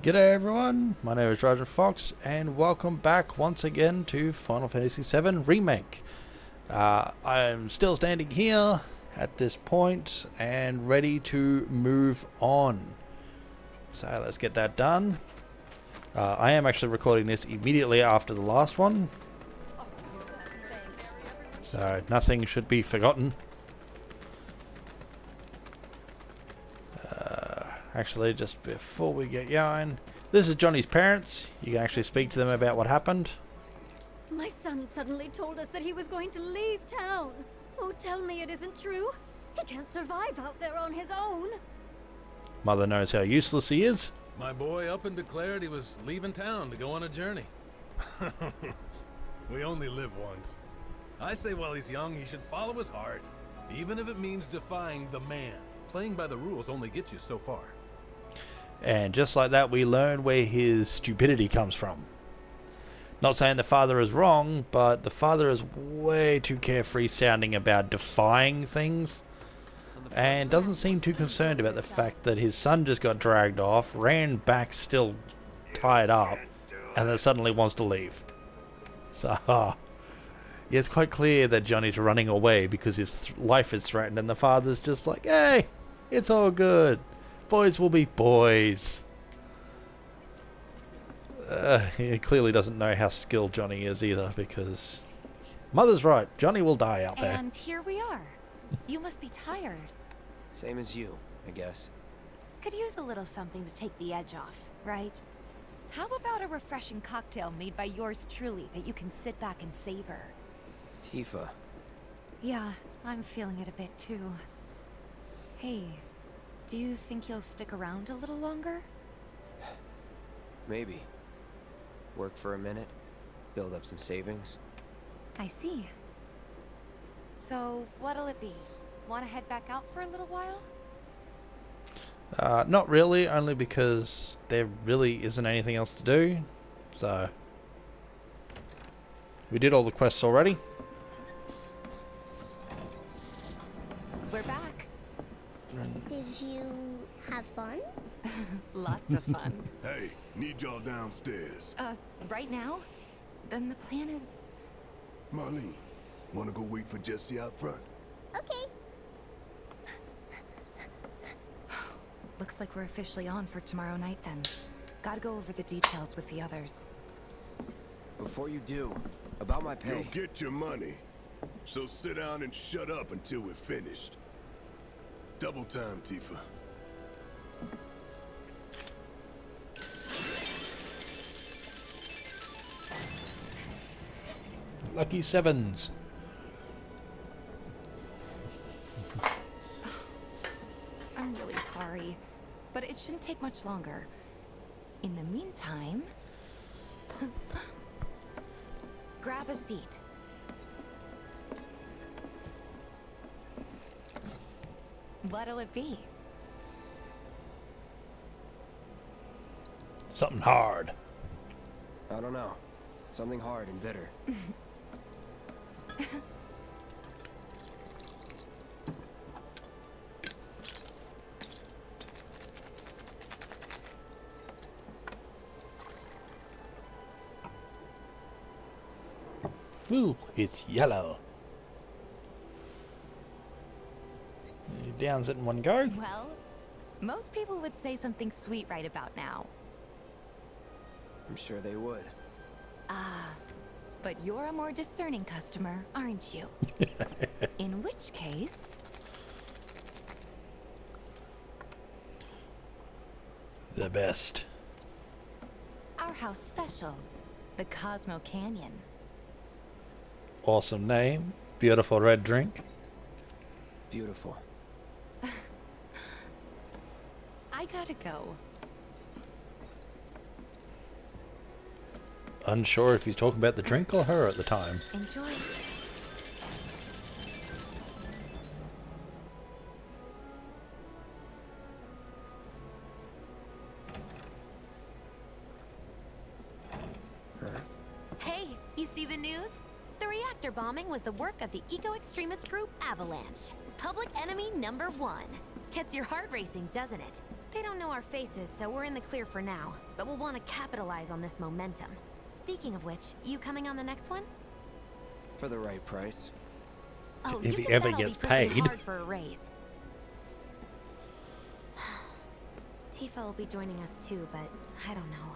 G'day everyone, my name is Roger Fox and welcome back once again to Final Fantasy VII Remake. I'm still standing here at this point and ready to move on. So let's get that done. I am actually recording this immediately after the last one, so nothing should be forgotten. Actually, just before we get going, this is Johnny's parents. You can actually speak to them about what happened. My son suddenly told us that he was going to leave town. Oh, tell me it isn't true. He can't survive out there on his own. Mother knows how useless he is. My boy up and declared he was leaving town to go on a journey. We only live once. I say while he's young, he should follow his heart, even if it means defying the man. Playing by the rules only gets you so far. And just like that, we learn where his stupidity comes from. Not saying the father is wrong, but the father is way too carefree sounding about defying things, and doesn't seem too concerned about the fact that his son just got dragged off, ran back still tied up, and then suddenly wants to leave. So, yeah, it's quite clear that Johnny's running away because his life is threatened, and the father's just like, hey, it's all good. Boys will be boys. He clearly doesn't know how skilled Johnny is either, because Mother's right, Johnny will die out there. And here we are. You must be tired. Same as you, I guess. Could use a little something to take the edge off, right? How about a refreshing cocktail made by yours truly that you can sit back and savor? Tifa. Yeah, I'm feeling it a bit too. Hey, do you think you'll stick around a little longer? Maybe. Work for a minute, build up some savings. I see. So, what'll it be? Want to head back out for a little while? Not really, only because there really isn't anything else to do. So, we did all the quests already. We're back. Did you have fun? Lots of fun. Hey, need y'all downstairs. Right now? Then the plan is... Marlene, wanna go wait for Jessie out front? Okay. Looks like we're officially on for tomorrow night then. Gotta go over the details with the others. Before you do, about my pay. You'll get your money. So sit down and shut up until we're finished. Double time, Tifa. Lucky sevens. I'm really sorry, but it shouldn't take much longer. In the meantime... grab a seat. What'll it be? Something hard. I don't know. Something hard and bitter. Ooh, it's yellow. You downs it in one go. Well, most people would say something sweet right about now. I'm sure they would. Ah, but you're a more discerning customer, aren't you? In which case... The best. our house special, the Cosmo Canyon. Awesome name. Beautiful red drink. Beautiful. I gotta go. Unsure if he's talking about the drink or her at the time. Enjoy. Hey, you see the news? The reactor bombing was the work of the eco-extremist group Avalanche. Public enemy #1. Gets your heart racing, doesn't it? They don't know our faces, so we're in the clear for now. But we'll want to capitalize on this momentum. Speaking of which, you coming on the next one? For the right price. Oh, If you he think ever that'll gets be pushing paid. hard for a raise. Tifa will be joining us too, but I don't know.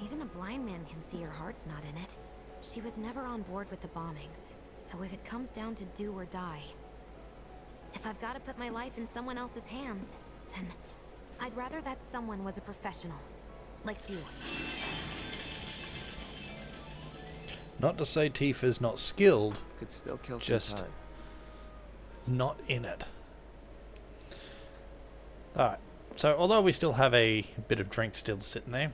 Even a blind man can see her heart's not in it. She was never on board with the bombings, so if it comes down to do or die, if I've got to put my life in someone else's hands, then I'd rather that someone was a professional, like you. Not to say Tifa's not skilled, Could still kill some just time. not in it. Alright, so although we still have a bit of drink still sitting there,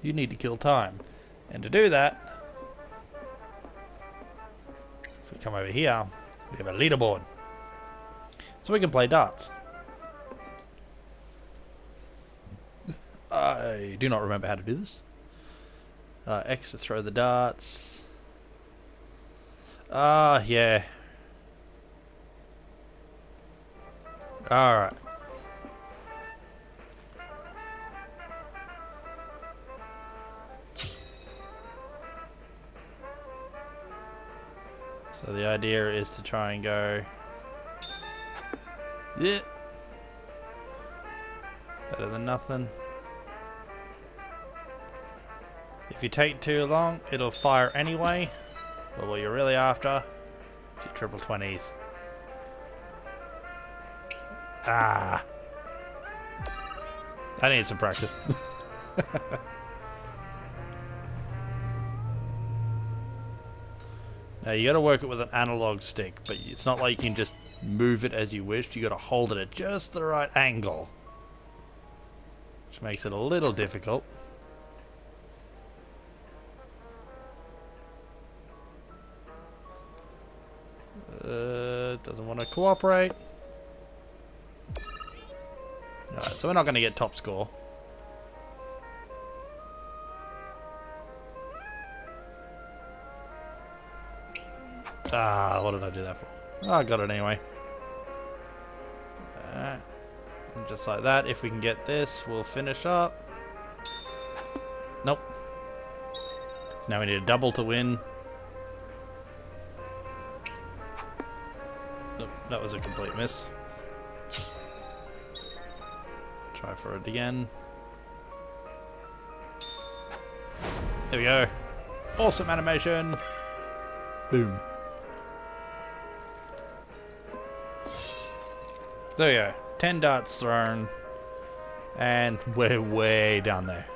you need to kill time. And to do that, if we come over here, we have a leaderboard. So we can play darts. I do not remember how to do this. X to throw the darts. Yeah. Alright. So the idea is to try and go... Yeah. Better than nothing. If you take too long, it'll fire anyway. But what you're really after is your triple 20s. Ah. I need some practice. Now you gotta work it with an analog stick, but it's not like you can just move it as you wish. You gotta hold it at just the right angle, which makes it a little difficult. Doesn't want to cooperate. Alright, so we're not going to get top score. Ah, what did I do that for? Oh, I got it anyway. And just like that, if we can get this, we'll finish up. Nope. Now we need a double to win. Nope, that was a complete miss. Try for it again. There we go. Awesome animation. Boom. There we go. 10 darts thrown. And we're way down there.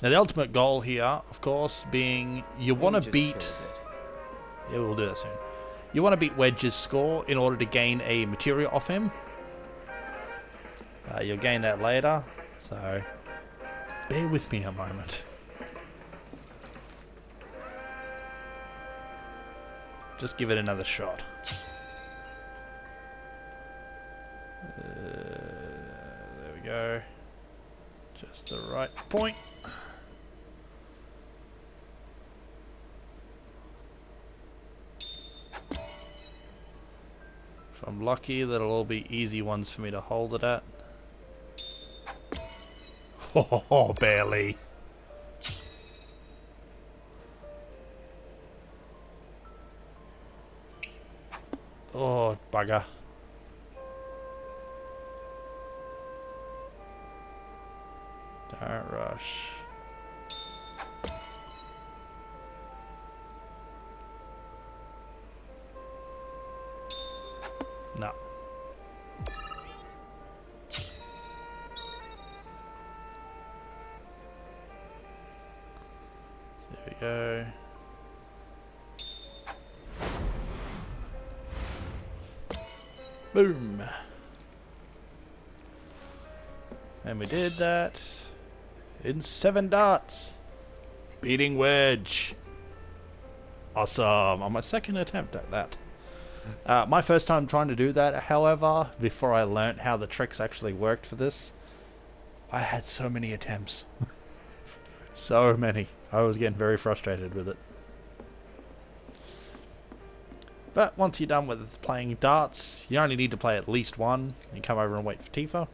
Now the ultimate goal here, of course, being you want to beat... Yeah, we'll do that soon. You want to beat Wedge's score in order to gain a material off him. You'll gain that later, so bear with me a moment. Just give it another shot. There we go. Just the right point. If I'm lucky, that'll all be easy ones for me to hold it at. Oh, barely. Oh, bugger. Don't rush. No. There we go. Boom. And we did that in 7 darts. Beating Wedge. Awesome. On my second attempt at that. My first time trying to do that, however, before I learnt how the tricks actually worked for this, I had so many attempts. So many. I was getting very frustrated with it. But once you're done with playing darts, you only need to play at least one. You come over and wait for Tifa.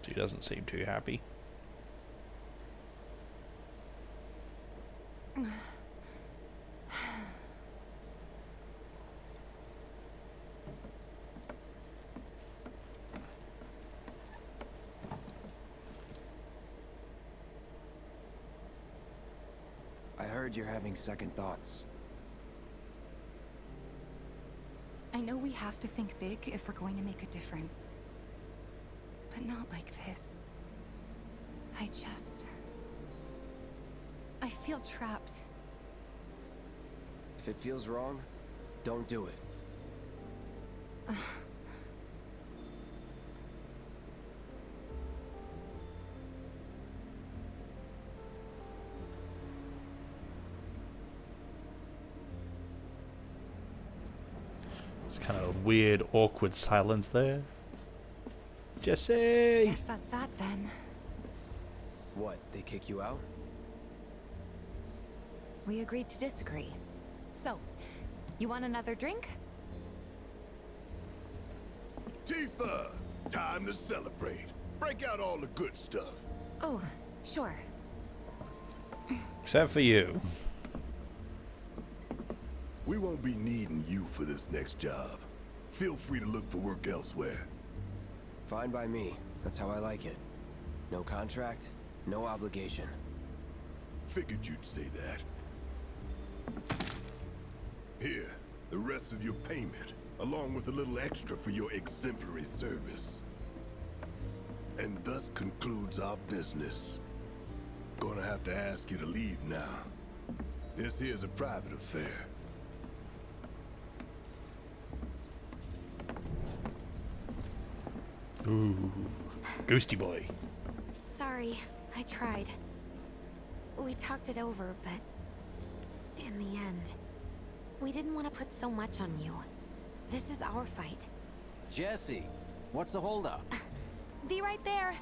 She doesn't seem too happy. I heard you're having second thoughts. I know we have to think big if we're going to make a difference. But not like this. I feel trapped. If it feels wrong, don't do it. It's kind of a weird, awkward silence there. Jessie! Guess that's that then. What, they kick you out? We agreed to disagree. So, you want another drink? Tifa! Time to celebrate. Break out all the good stuff. Oh, sure. Except for you. We won't be needing you for this next job. Feel free to look for work elsewhere. Fine by me. That's how I like it. No contract, no obligation. Figured you'd say that. Here, the rest of your payment, along with a little extra for your exemplary service. And thus concludes our business. Gonna have to ask you to leave now. This here's a private affair. Ooh, Ghosty boy. Sorry, I tried. We talked it over, but in the end, we didn't want to put so much on you. This is our fight. Jessie, what's the holdup? Be right there.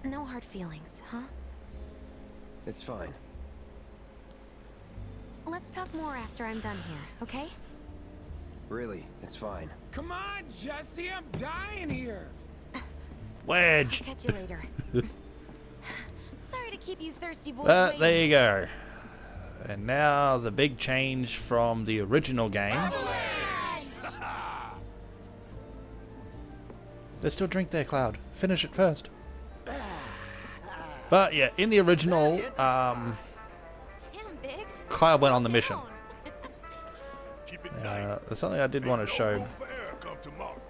No hard feelings, huh? It's fine. Let's talk more after I'm done here, okay? Really, it's fine. Come on, Jessie, I'm dying here. Wedge! Catch you later. Sorry to keep you thirsty boys But waiting. there you go. And now the big change from the original game. There's still drink there, Cloud. Finish it first. But yeah, in the original, Damn, Biggs. Cloud went on the mission. Keep it tight. There's something I did want to show For air come tomorrow.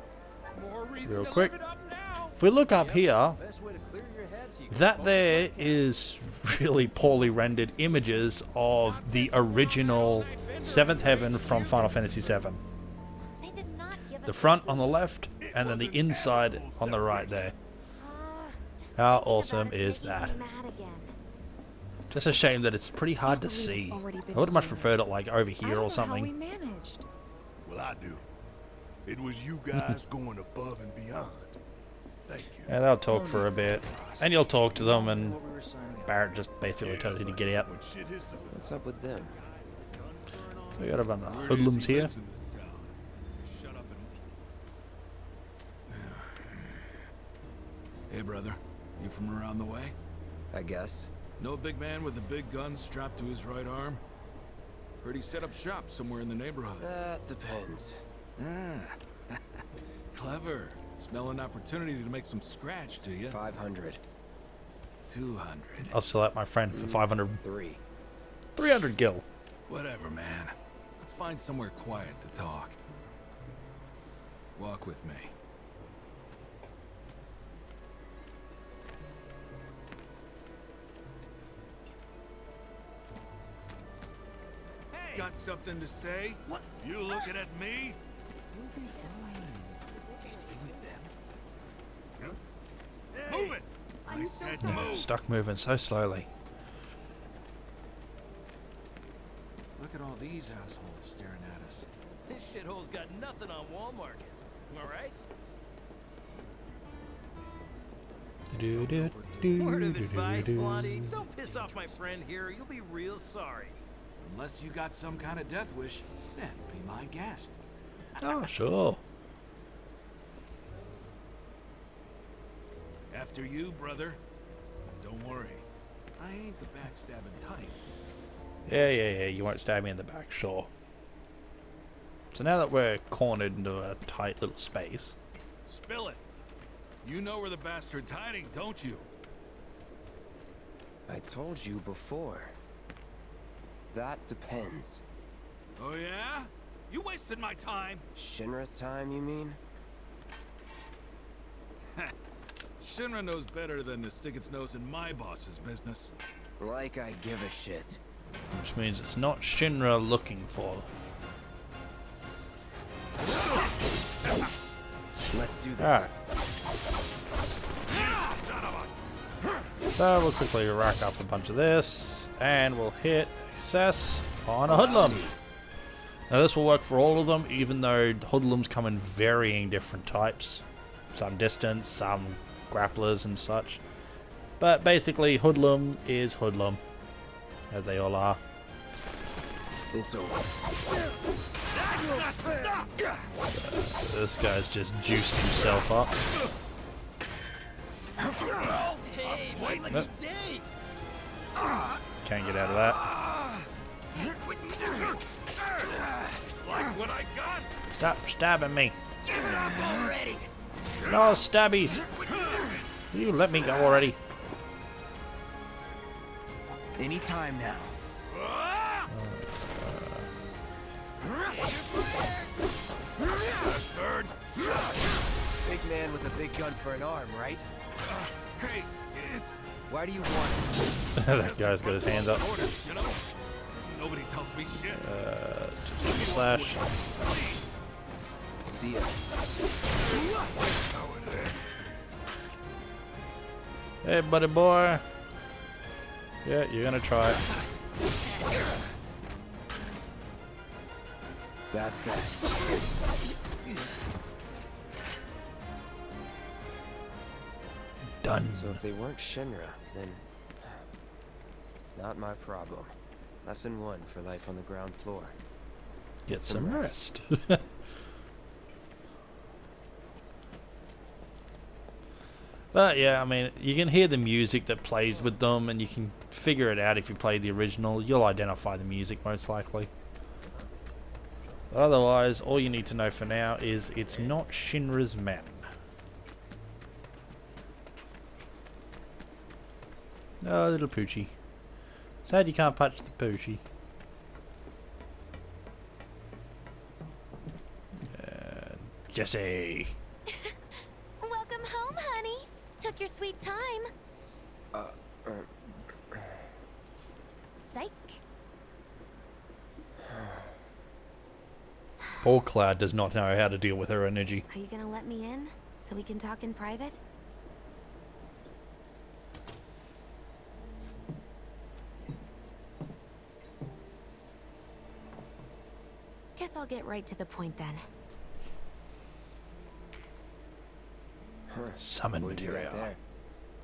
More reason real to quick. live it up now. If we look up here, Best way to clear your head so you can that focus there on the is really poorly rendered images of the original 7th Heaven from Final Fantasy VII. They did not give The us front on the left, and then the inside on the right there. just How thinking awesome about it's is making that? me mad again. Just a shame that it's pretty hard to believe it's see. already been I would have much cleared. preferred it like over I here don't or know how we something. managed. Well, I do. It was you guys going above and beyond. Thank you. Yeah, they'll talk for a bit. And you'll talk to them, and what we were signing up. Barrett just basically tells you to get out. When shit hits the What's up with them? So we got a bunch of Word is hoodlums he here. lives in this town. Shut up and... Hey, brother. You from around the way? I guess. Know a big man with a big gun strapped to his right arm? Heard he set up shop somewhere in the neighborhood. That depends. Ah, clever. Smell an opportunity to make some scratch, do you? 500. 200. I'll select my friend for 500, 3. 300 gil. Whatever, man. Let's find somewhere quiet to talk. Walk with me. Got something to say? What? You looking at me? You'll be fine. Is he with them? Move it! I said move. Stuck moving so slowly. these assholes staring at us? This shithole's got nothing on Wall Market. Alright? Word of advice, Blondie. Don't piss off my friend here. You'll be real sorry. Unless you got some kind of death wish, then be my guest. Oh, sure. After you, brother. Don't worry. I ain't the backstabbing type. Yeah. You won't stab me in the back, sure. So now that we're cornered into a tight little space. Spill it. You know where the bastard's hiding, don't you? I told you before. That depends. Oh yeah? You wasted my time. Shinra's time, you mean? Shinra knows better than to stick its nose in my boss's business. Like I give a shit. Which means it's not Shinra looking for. Let's do this. Alright. So we'll quickly rack up a bunch of this, and we'll hit success on a hoodlum. Now this will work for all of them, even though hoodlums come in varying different types. Some distance, some grapplers and such. But basically hoodlum is hoodlum, as they all are. It's over. This guy's just juiced himself up. Hey, wait like Nope. he did! Can't get out of that. Like what I got? Stop stabbing me. Give it up already! No stabbies. You let me go already. Anytime now. Bastard! Big man with a big gun for an arm, right? Hey, it's Why do you want it? That guy's got his hands up. orders, you know? Nobody tells me shit. Slash. See ya. Hey, buddy boy. Yeah, you're gonna try it. That's that. Done. So if they weren't Shinra, then not my problem. Lesson 1 for life on the ground floor. Get some rest. But yeah, I mean, you can hear the music that plays with them, and you can figure it out if you play the original. You'll identify the music most likely. But otherwise, all you need to know for now is it's not Shinra's men. Oh, little Poochie. Sad you can't touch the Poochie. Jessie. Welcome home, honey. Took your sweet time. Psych. Poor Cloud does not know how to deal with her energy. Are you gonna let me in so we can talk in private? Guess I'll get right to the point then. Summon What do you material. got there?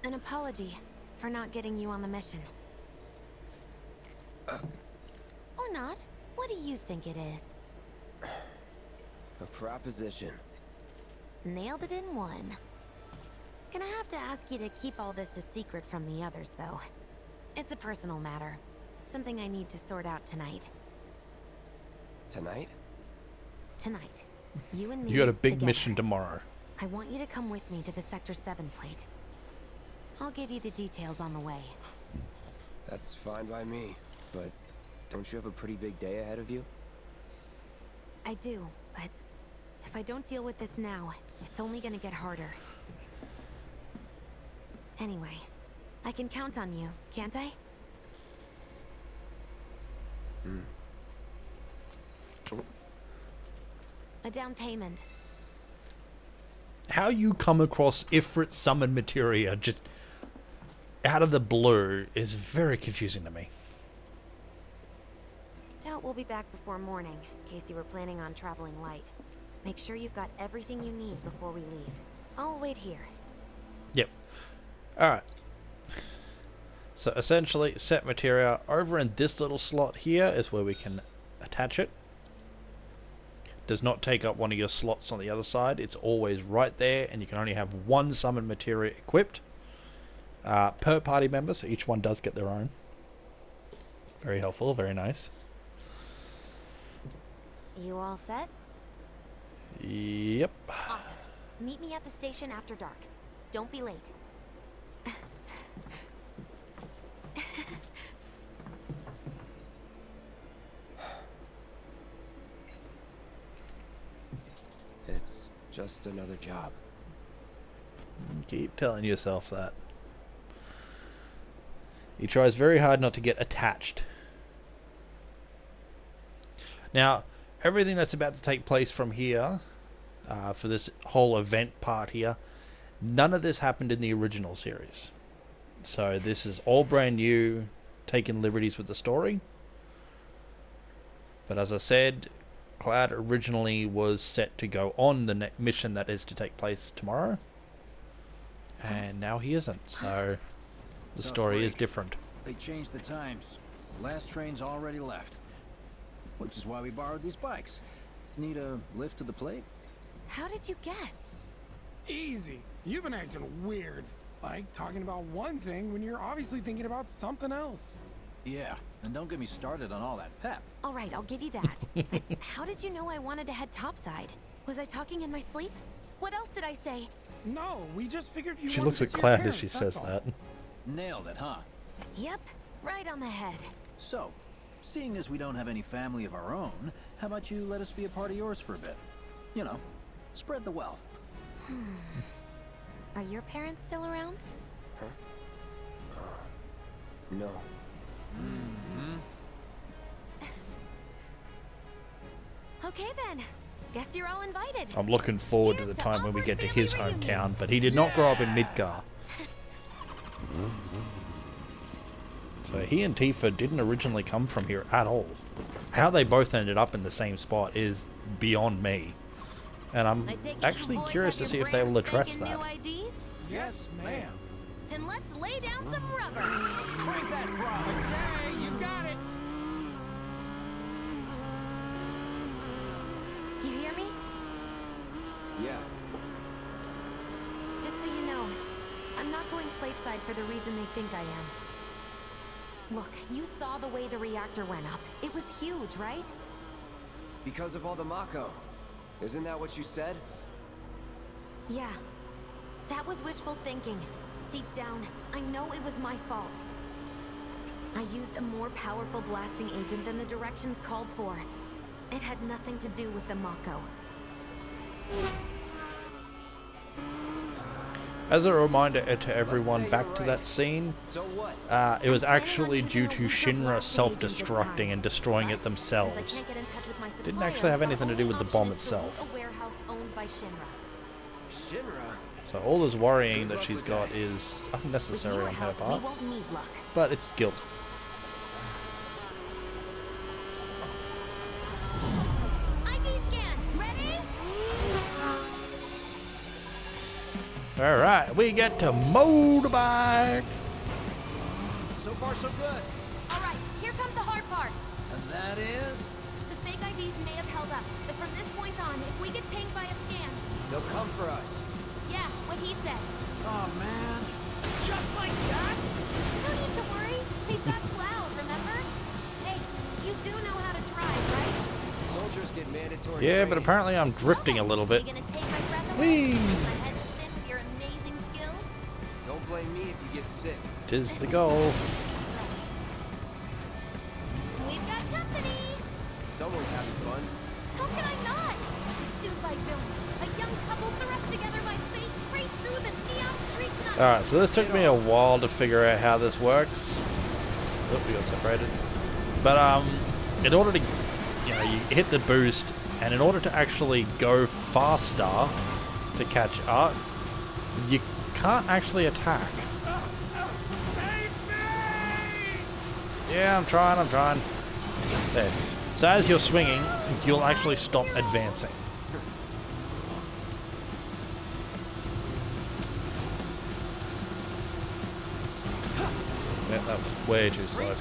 An apology for not getting you on the mission. Or not. What do you think it is? A proposition. Nailed it in one. Gonna have to ask you to keep all this a secret from the others, though. It's a personal matter. Something I need to sort out tonight. Tonight? Tonight. You and me You got a big together. mission tomorrow. I want you to come with me to the Sector 7 plate. I'll give you the details on the way. That's fine by me. But don't you have a pretty big day ahead of you? I do, but if I don't deal with this now, it's only gonna get harder. Anyway, I can count on you, can't I? A down payment. How you come across Ifrit summon materia just out of the blue is very confusing to me. Doubt we'll be back before morning, in case you were planning on traveling light. Make sure you've got everything you need before we leave. I'll wait here. Yep. Alright. So essentially, set materia over in this little slot here is where we can attach it. Does not take up one of your slots on the other side. It's always right there, and you can only have one summon materia equipped per party member, so each one does get their own. Very helpful, very nice. You all set? Yep. Awesome. Meet me at the station after dark. Don't be late. It's just another job. Keep telling yourself that. He tries very hard not to get attached. Now, everything that's about to take place from here, for this whole event part here, none of this happened in the original series. So this is all brand new, taking liberties with the story. But as I said, Cloud originally was set to go on the mission that is to take place tomorrow. And now he isn't, so the story is different. They changed the times. The last train's already left. Which is why we borrowed these bikes. Need a lift to the plate? How did you guess? Easy. You've been acting weird. Like talking about one thing when you're obviously thinking about something else. Yeah, and don't get me started on all that pep. All right, I'll give you that. But how did you know I wanted to head topside? Was I talking in my sleep? What else did I say? No, we just figured you She wanted looks to at see your Cloud as parents, she that's says all. that. Nailed it, huh? Yep, right on the head. So, seeing as we don't have any family of our own, how about you let us be a part of yours for a bit? You know, spread the wealth. Are your parents still around? Huh? No. Okay then. Guess you're all invited. I'm looking forward to Here's the time when we awkward get to family his reunions. hometown, but he did not grow up in Midgar. So he and Tifa didn't originally come from here at all. How they both ended up in the same spot is beyond me. And I'm I take it actually you boys curious have to see your if they will brand address spanking that. new IDs? Yes, ma'am. Then let's lay down some rubber. Crank that frog! Okay, you got it. You hear me? Yeah. Just so you know, I'm not going plateside for the reason they think I am. Look, you saw the way the reactor went up. It was huge, right? Because of all the Mako. Isn't that what you said? Yeah. That was wishful thinking. Deep down, I know it was my fault. I used a more powerful blasting agent than the directions called for. It had nothing to do with the Mako. As a reminder to everyone, back to that scene, So what? it was I'm planning on actually using due a to weaker Shinra blasting agent this self-destructing time. and destroying it But themselves. since I can't get in touch with my Didn't supplier, actually have our anything to do only with the option bomb is to itself. loot a warehouse owned by Shinra. Shinra? So all this worrying Good that luck she's with got that. is With unnecessary your on her help, part, we won't need luck. but it's guilt. ID scan. Ready? Alright, we get to motorbike! So far, so good. All right, here comes the hard part. And that is... The fake IDs may have held up, but from this point on, if we get pinged by a scan, They'll come for us. yeah, what he said. Oh, man. Just like that? No need to worry. We've got Cloud, remember? Hey, you do know how to drive, right? Soldiers get mandatory Yeah, but training. apparently I'm drifting a little bit. You gonna take my breath away? Whee! Make my head spin with your amazing skills? Don't blame me if you get sick. Tis the goal. We've got company! Someone's having fun. How can I not? Pursued by villains, a young couple thrust together by fate, race through the neon street night. Alright, so this took me a while to figure out how this works. Oop, we got separated. But, in order to, you hit the boost, and in order to actually go faster to catch up, you can't actually attack. Save me! Yeah, I'm trying. There. So as you're swinging, you'll actually stop advancing. Yeah, that was way too slow.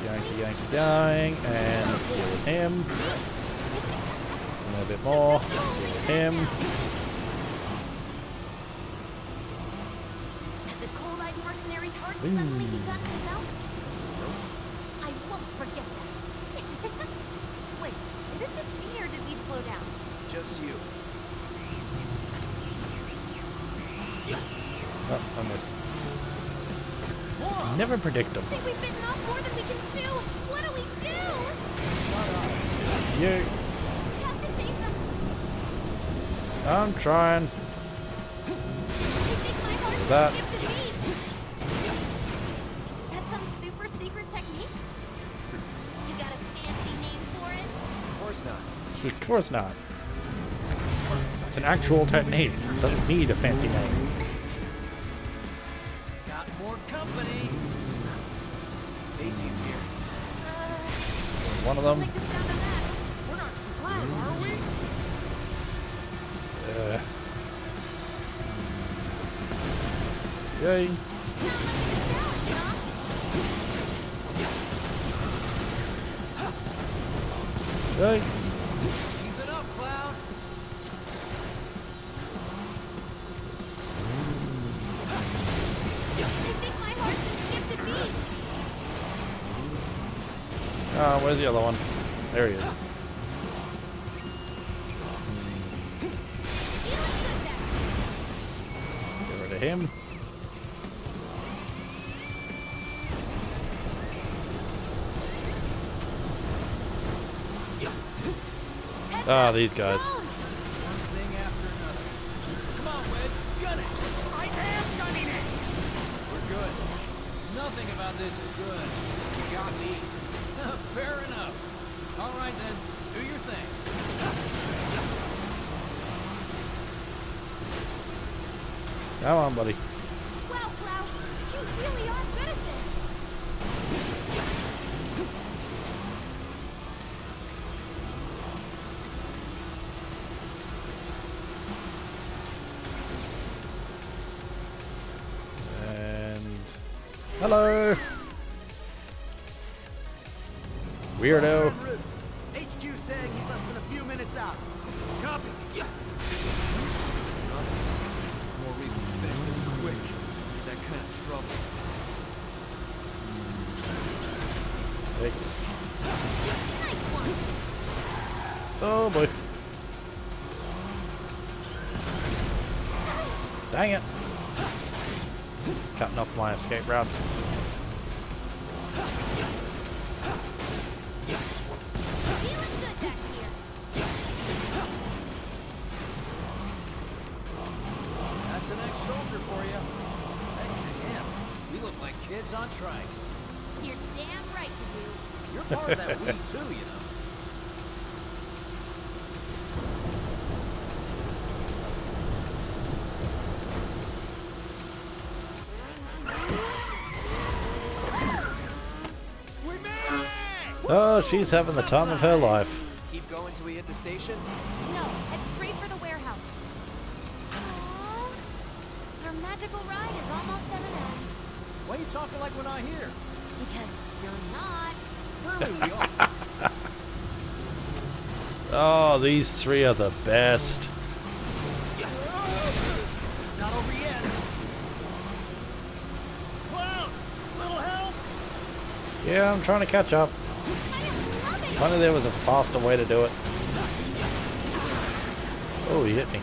Yanky, yanky, yang, and deal with him. A little bit more. Deal with him. The cold-eyed mercenary's heart suddenly begun to melt. I won't forget that. Wait, is it just me or did we slow down? Just you. Oh, I missed. Never predict them. I think we've bitten off more than we can chew. What do we do? You. We have to save them. I'm trying. I think my heart That. skipped a beat. That's some super secret technique? You got a fancy name for it? Of course not. Of course not. It's an actual technique. It doesn't need a fancy name. Got more company. A-team's here. One of them. Like the sound of that. We're not screwed, are we? Yay. Sounds like a challenge, huh? Yay. Keep it up, Cloud. I think my heart just skipped a beat. Where's the other one? There he is. Feeling good then. Get rid of him. Ah, these guys. One thing after another. Come on, Wedge. Gun it. I am gunning it! We're good. Nothing about this is good. You got me. Fair enough. All right, then. Do your thing. Come on, buddy. Wow, Cloud, you really are good at this. And hello. Weirdo. HQ saying he's less than a few minutes out. Copy. Yeah. More reason to finish this quick. That kind of trouble. Thanks. Nice one. Oh boy. Dang it. Cutting off my escape routes. Feeling good back here. That's an ex-soldier for you. Thanks to him, we look like kids on trikes. You're damn right you do. You're part of that we too, you know. We made it! Oh, she's having the time of her life. Keep going till we hit the station? No, head straight for the warehouse. Aww. Your magical ride is almost at an end. Why are you talking like we're not here? Because you're not. Clearly we are. Oh, these three are the best. Not over yet. Cloud, little help. Yeah, I'm trying to catch up. I love it. If only there was a faster way to do it. Oh, he hit me.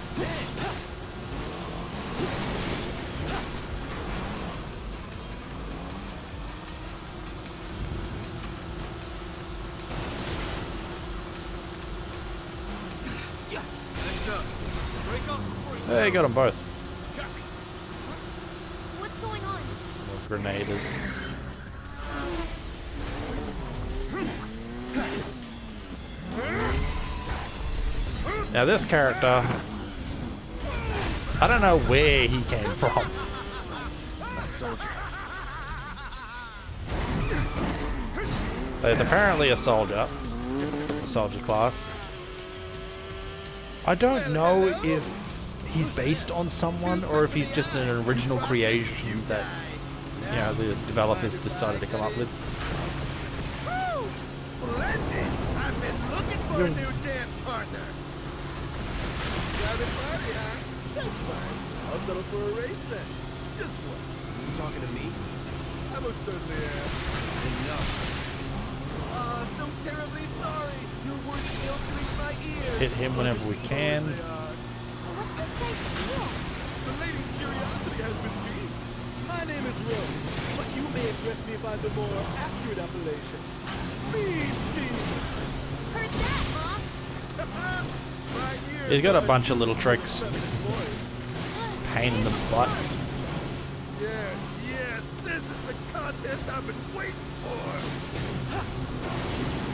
Next up, break up before he Hey, got them both. What's going on? Little grenaders. Now this character, I don't know where he came from. A soldier. So it's apparently a soldier class. I don't know if he's based on someone or if he's just an original creation that, you know, the developers decided to come up with. Splendid! I've been looking for a new dance partner. Private party, huh? That's fine. I'll settle for a race then. Just one. You talking to me? I most certainly am. Enough. So terribly sorry. Your words failed to reach my ears. Hit him whenever we can. What's this place feel? The lady's curiosity has been piqued. My name is Rose, but you may address me by the more accurate appellation. Speed Demon. Heard that, Mom? My ears He's got a are bunch of little tricks. feminine voice. Pain in the butt. Yes, yes, this is the contest I've been waiting for.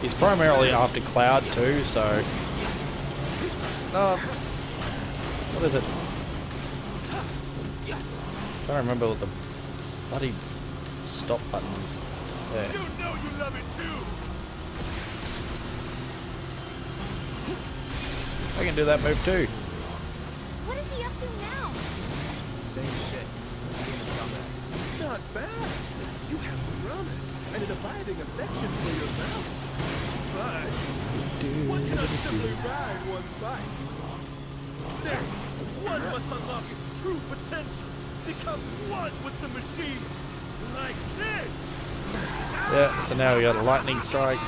He's primarily after Cloud too, so... what is it? I don't remember what the bloody stop button is. There. You know you love it too. I can do that move too. What is he up to now? Same shit. Being a dumbass. Not bad. You have promise and an abiding affection for your mount. But one cannot simply ride one's bike. There, one must unlock its true potential. Become one with the machine. Like this. Yeah, so now we got lightning strikes.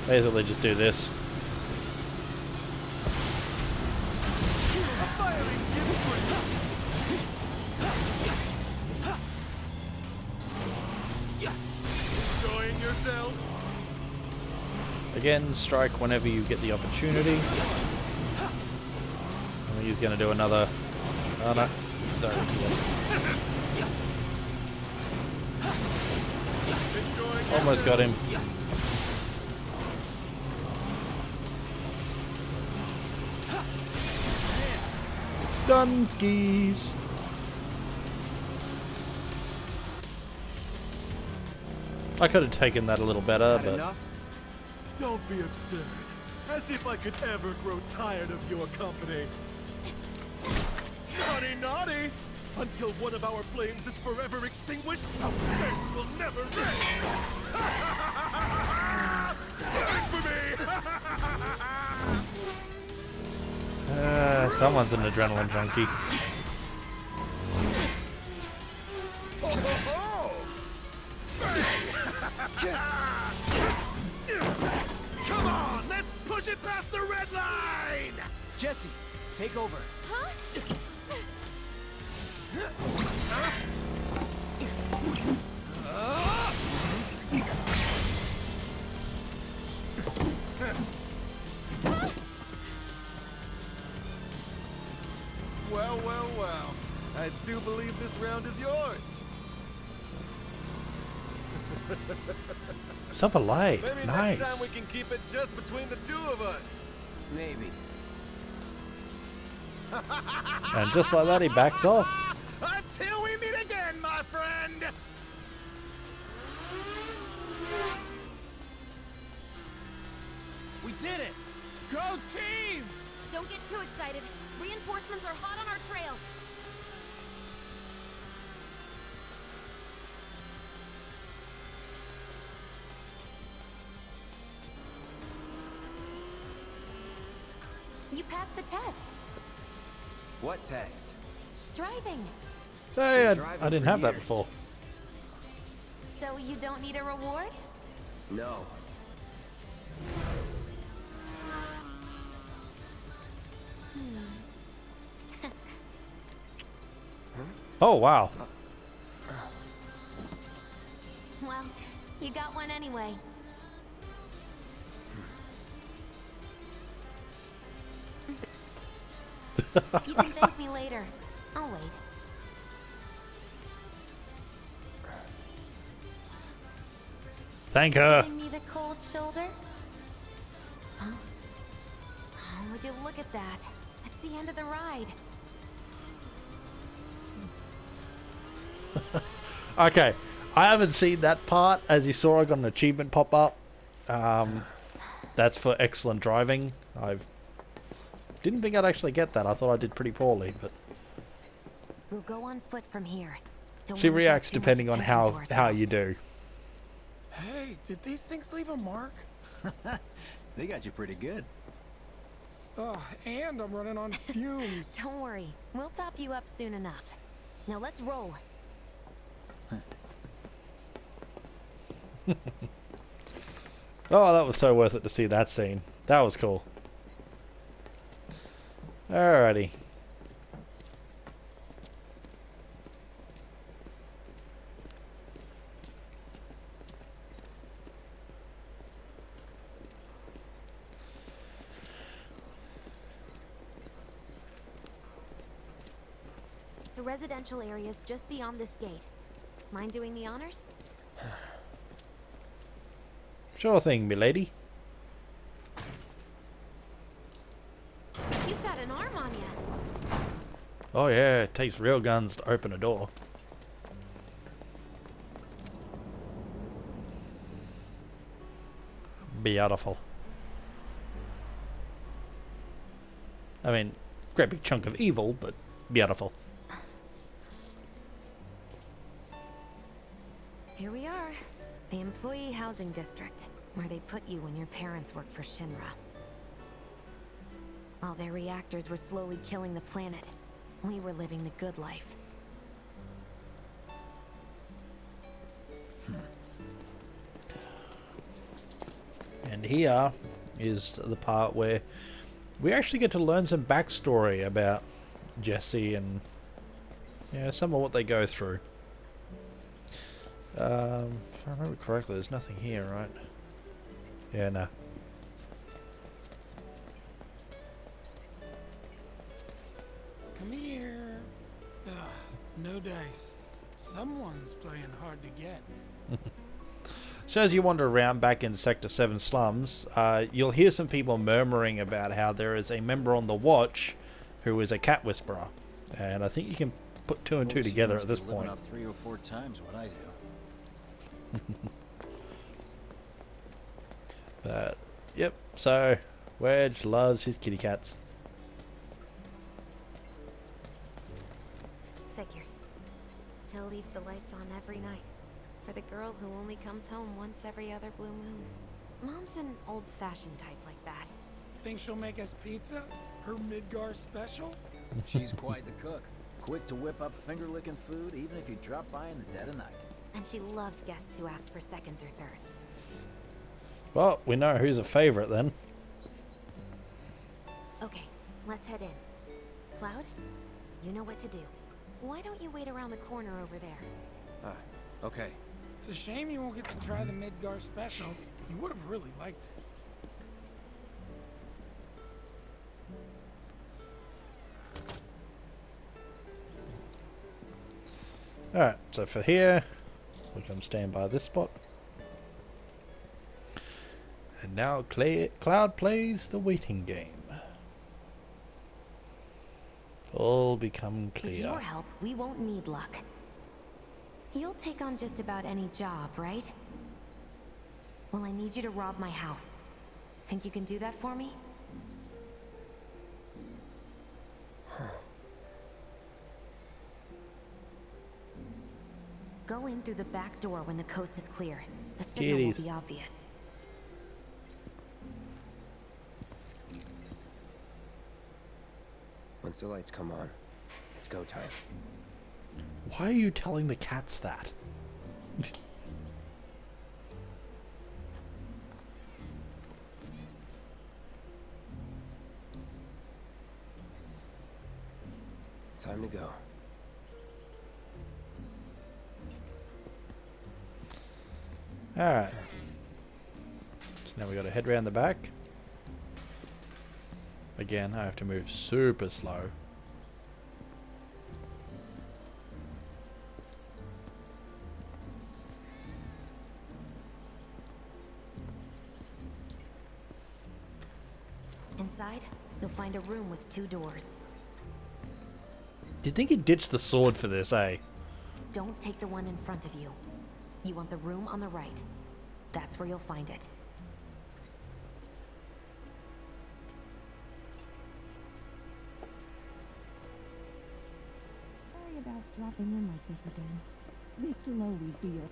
Basically just do this. A firing gift for you. Enjoying yourself? Again, strike whenever you get the opportunity. And he's going to do another... Oh no. Sorry. Almost got him. Dunskies. I could have taken that a little better, but... Enough? Don't be absurd. As if I could ever grow tired of your company. Naughty, naughty! Until one of our flames is forever extinguished, our thanks will never end! Burn for me! Someone's an adrenaline junkie. Ho, ho, ho! Come on, let's push it past the red line! Jessie, take over. Huh? Well, well, well. I do believe this round is yours. So polite. Maybe Nice. next time we can keep it just between the two of us. Maybe. And just like that, he backs off. Until we meet again, my friend! We did it! Go team! Don't get too excited. Reinforcements are hot on our trail. You passed the test. What test? Driving. Hey, I Driving didn't for have that years. before. So you don't need a reward? No. Oh, wow. Well, you got one anyway. You can thank me later. I'll wait. Thank her. Giving me the cold shoulder? Huh? Oh, would you look at that? It's the end of the ride. Okay, I haven't seen that part. As you saw, I got an achievement pop up. That's for excellent driving. I didn't think I'd actually get that. I thought I did pretty poorly, but We'll go on foot from here. Don't she wanna draw reacts too much depending on attention to how ourselves. you do. Hey, did these things leave a mark? They got you pretty good. Ugh, and I'm running on fumes. Don't worry, we'll top you up soon enough. Now let's roll. Oh, that was so worth it to see that scene. That was cool. Alrighty. The residential area's just beyond this gate. Mind doing the honors? Sure thing, milady. You've got an arm on you. Oh yeah, it takes real guns to open a door. Beautiful. I mean, great big chunk of evil, but beautiful. Here we are. The employee housing district, where they put you when your parents worked for Shinra. While their reactors were slowly killing the planet, we were living the good life. And here is the part where we actually get to learn some backstory about Jessie and some of what they go through. If I remember correctly, there's nothing here, right? Yeah, no. Come here. Ugh, no dice. Someone's playing hard to get. So as you wander around back in Sector 7 slums, you'll hear some people murmuring about how there is a member on the watch who is a cat whisperer. And I think you can put two and two together at this point. Off 3 or 4 times what I do. But, yep, so Wedge loves his kitty cats. Figures. Still leaves the lights on every night. For the girl who only comes home once every other blue moon. Mom's an old-fashioned type like that. Think she'll make us pizza? Her Midgar special? She's quite the cook. Quick to whip up finger-licking food, even if you drop by in the dead of night. And she loves guests who ask for seconds or thirds. Well, we know who's a favorite then. Okay, let's head in. Cloud, you know what to do. Why don't you wait around the corner over there? Okay. It's a shame you won't get to try the Midgar special. You would have really liked it. Alright, so for here, we can stand by this spot. And now Cloud plays the waiting game. All become clear. With your help, we won't need luck. You'll take on just about any job, right? Well, I need you to rob my house. Think you can do that for me? Go in through the back door when the coast is clear. The signal will be obvious. Once the lights come on, it's go time. Why are you telling the cats that? Time to go. Alright. So now we gotta head around the back. Again, I have to move super slow. Inside, you'll find a room with 2 doors. Do you think he ditched the sword for this, eh? Don't take the one in front of you. You want the room on the right. That's where you'll find it. Sorry about dropping in like this again. This will always be your...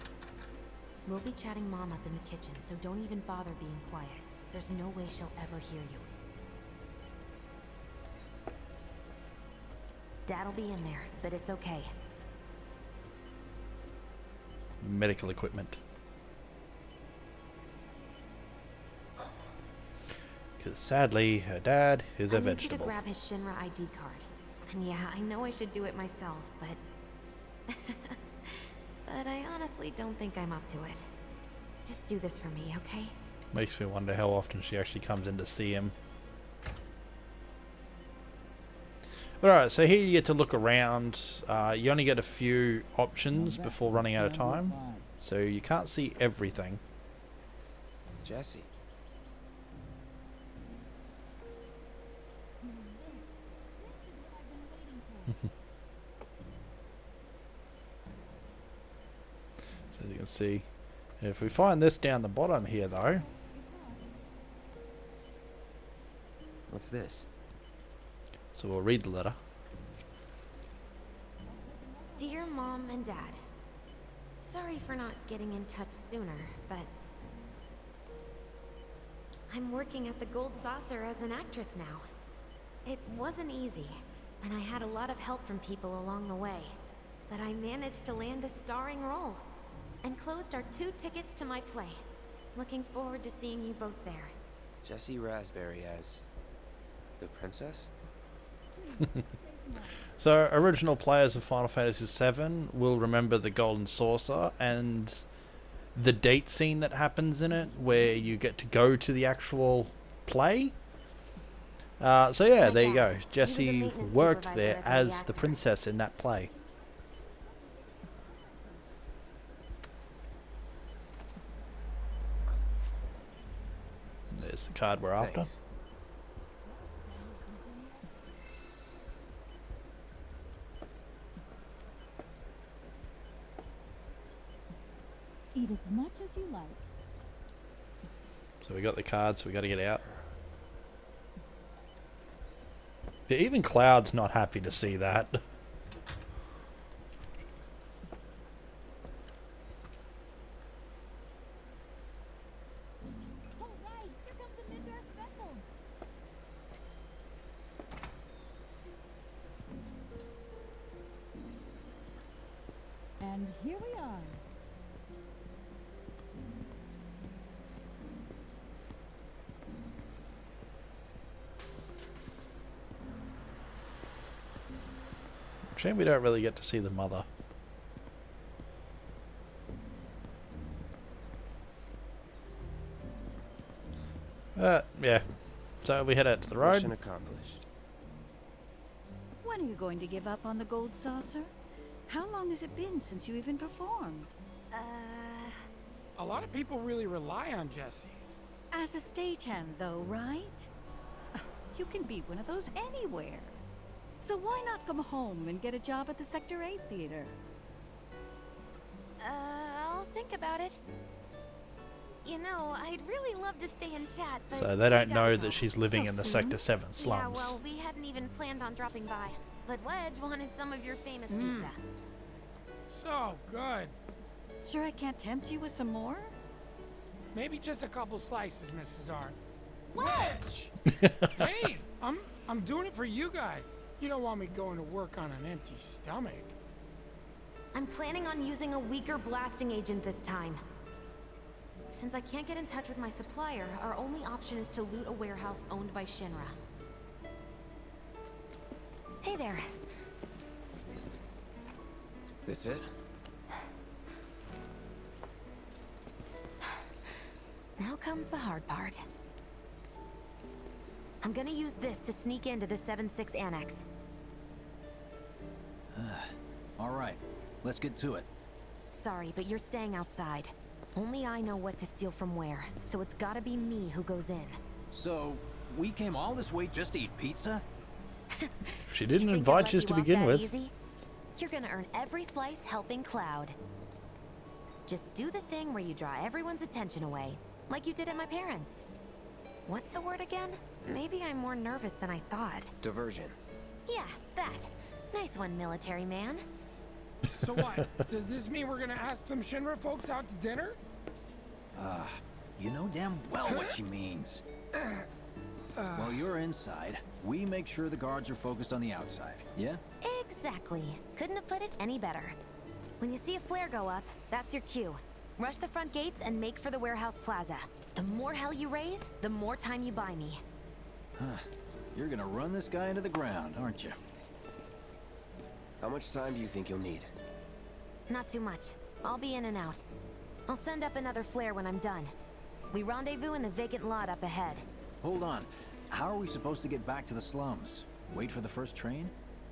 We'll be chatting Mom up in the kitchen, so don't even bother being quiet. There's no way she'll ever hear you. Dad'll be in there, but it's okay. Medical equipment. Because sadly, her dad is a I need you to vegetable. grab his Shinra ID card. And yeah, I know I should do it myself, but... but I honestly don't think I'm up to it. Just do this for me, okay? Makes me wonder how often she actually comes in to see him. Alright, so here you get to look around. You only get a few options before running out of time. So you can't see everything. Jessie. So as you can see, if we find this down the bottom here though. What's this? So we'll read the letter. Dear Mom and Dad, sorry for not getting in touch sooner, but I'm working at the Gold Saucer as an actress now. It wasn't easy, and I had a lot of help from people along the way, but I managed to land a starring role and closed our 2 tickets to my play. Looking forward to seeing you both there. Jessie Raspberry as the princess? So original players of Final Fantasy VII will remember the Golden Saucer and the date scene that happens in it, where you get to go to the actual play. So yeah, there you go. Jessie worked there as the princess in that play. There's the card we're after. Thanks. Eat as much as you like. So we got the card, so we got to get out. Yeah, even Cloud's not happy to see that. All right, here comes a midgar special. And here we are. Shame we don't really get to see the mother. Yeah. So we head out to the road. Mission accomplished. When are you going to give up on the Gold Saucer? How long has it been since you even performed? A lot of people really rely on Jessie. As a stagehand, though, right? You can be one of those anywhere. So why not come home and get a job at the Sector 8 theater? I'll think about it. You know, I'd really love to stay and chat, but So they don't we know gotta that go. she's living So in the soon? Sector 7 Yeah, slums. well, we hadn't even planned on dropping by. But Wedge wanted some of your famous pizza. So good. Sure I can't tempt you with some more? Maybe just a couple slices, Mrs. R. Wedge! Hey, I'm doing it for you guys. You don't want me going to work on an empty stomach. I'm planning on using a weaker blasting agent this time. Since I can't get in touch with my supplier, our only option is to loot a warehouse owned by Shinra. Hey there. This it? Now comes the hard part. I'm gonna use this to sneak into the 7-6 annex. All right, let's get to it. Sorry, but you're staying outside. Only I know what to steal from where, so it's gotta be me who goes in. So, we came all this way just to eat pizza? She didn't You think invite I'd you let to off begin that with. easy? You're gonna earn every slice helping Cloud. Just do the thing where you draw everyone's attention away, like you did at my parents'. What's the word again? Maybe I'm more nervous than I thought. Diversion. Yeah, that. Nice one, military man. So what? Does this mean we're gonna ask some Shinra folks out to dinner? You know damn well what she means. While you're inside, we make sure the guards are focused on the outside, yeah? Exactly. Couldn't have put it any better. When you see a flare go up, that's your cue. Rush the front gates and make for the warehouse plaza. The more hell you raise, the more time you buy me. Huh. You're gonna run this guy into the ground, aren't you? How much time do you think you'll need? Not too much. I'll be in and out. I'll send up another flare when I'm done. We rendezvous in the vacant lot up ahead. Hold on. How are we supposed to get back to the slums? Wait for the first train?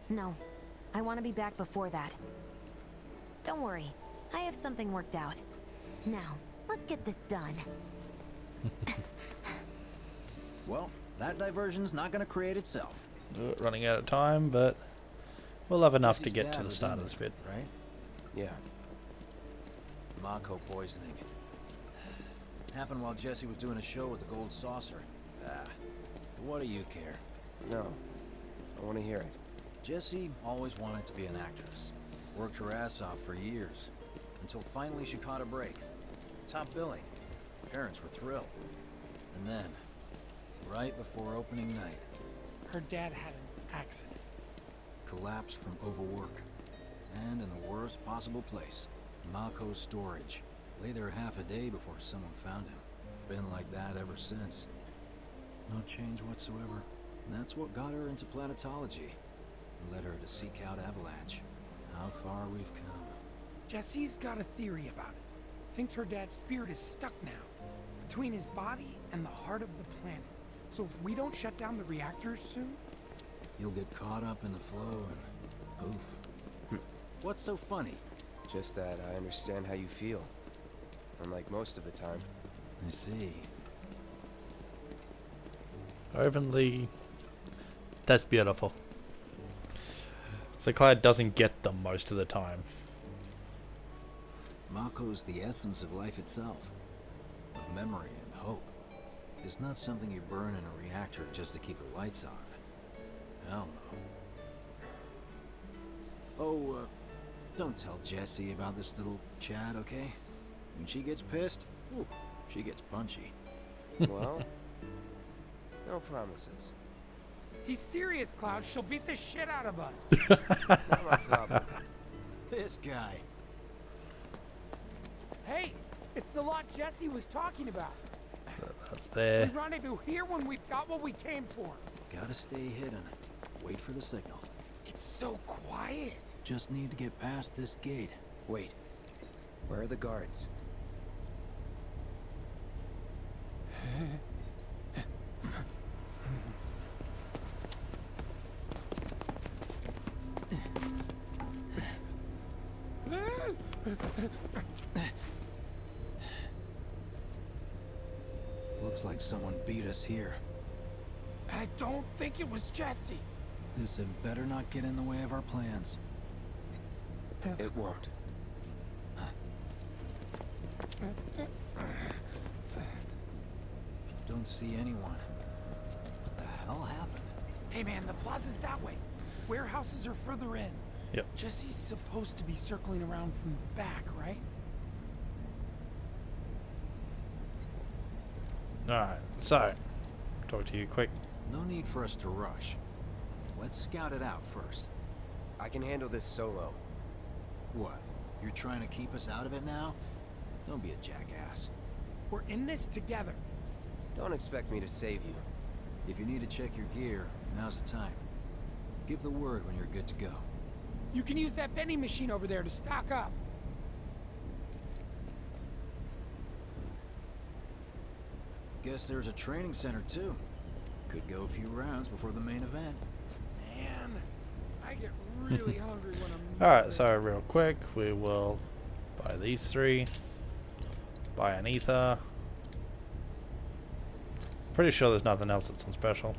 No. I want to be back before that. Don't worry. I have something worked out. Now, let's get this done. Well, that diversion's not gonna create itself. Running out of time, but we'll have enough to Jesse's get to dad the was start in of this there, bit. right? Yeah. Mako poisoning. Happened while Jessie was doing a show with the Gold Saucer. What do you care? No. I want to hear it. Jessie always wanted to be an actress. Worked her ass off for years. Until finally she caught a break. Top billing. Parents were thrilled. And then, right before opening night, Her dad had an accident. collapsed from overwork. And in the worst possible place, Mako's storage. Lay there half a day before someone found him. Been like that ever since. No change whatsoever. And that's what got her into planetology. Led her to seek out Avalanche. How far we've come. Jessie's got a theory about it. Thinks her dad's spirit is stuck now, between his body and the heart of the planet. So if we don't shut down the reactors soon... You'll get caught up in the flow and poof. What's so funny? Just that I understand how you feel. Unlike most of the time. I see. Openly, that's beautiful. So Clyde doesn't get them most of the time. Mako's the essence of life itself. Of memory and hope. It's not something you burn in a reactor just to keep the lights on. Hell no. Oh, don't tell Jessie about this little chat, okay? When she gets pissed, ooh, she gets punchy. Well, no promises. He's serious, Cloud. She'll beat the shit out of us. Not my problem. This guy. Hey, it's the lot Jessie was talking about. That's there. We rendezvous here when we've got what we came for. Gotta stay hidden. Wait for the signal. It's so quiet. Just need to get past this gate. Wait. Where are the guards? Looks like someone beat us here. And I don't think it was Jessie. This had better not get in the way of our plans. It won't. Don't see anyone. What the hell happened? Hey man, the plaza's that way. Warehouses are further in. Yep. Jessie's supposed to be circling around from the back, right? Alright, so, talk to you quick. No need for us to rush. Let's scout it out first. I can handle this solo. What? You're trying to keep us out of it now? Don't be a jackass. We're in this together. Don't expect me to save you. If you need to check your gear, now's the time. Give the word when you're good to go. You can use that vending machine over there to stock up. Guess there's a training center too. Could go a few rounds before the main event. Man, I get really hungry when I'm... Alright, so real quick, we will buy these three. Buy an ether. Pretty sure there's nothing else that's on special.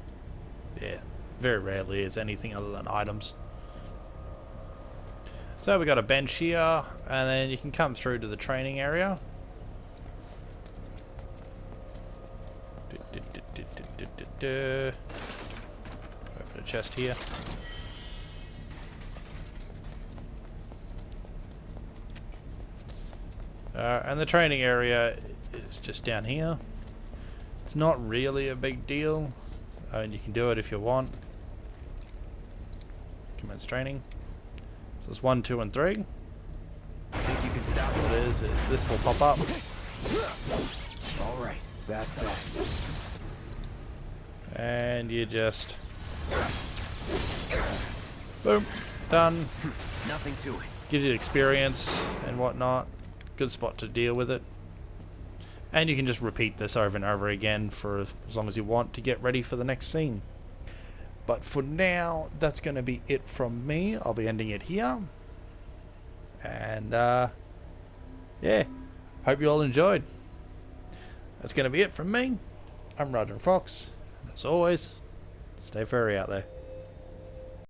Yeah, very rarely is anything other than items. So we got a bench here, and then you can come through to the training area. Open a chest here. And the training area is just down here. It's not really a big deal, and you can do it if you want. Commence training. So it's 1, 2, and 3. Think you can stop What it is this will pop up. All right, that's that. And you just boom, done. Nothing to it. Gives you experience and whatnot. Good spot to deal with it. And you can just repeat this over and over again for as long as you want to get ready for the next scene. But for now, that's going to be it from me. I'll be ending it here. And yeah, hope you all enjoyed. That's going to be it from me. I'm Roger Fox. As always, stay furry out there.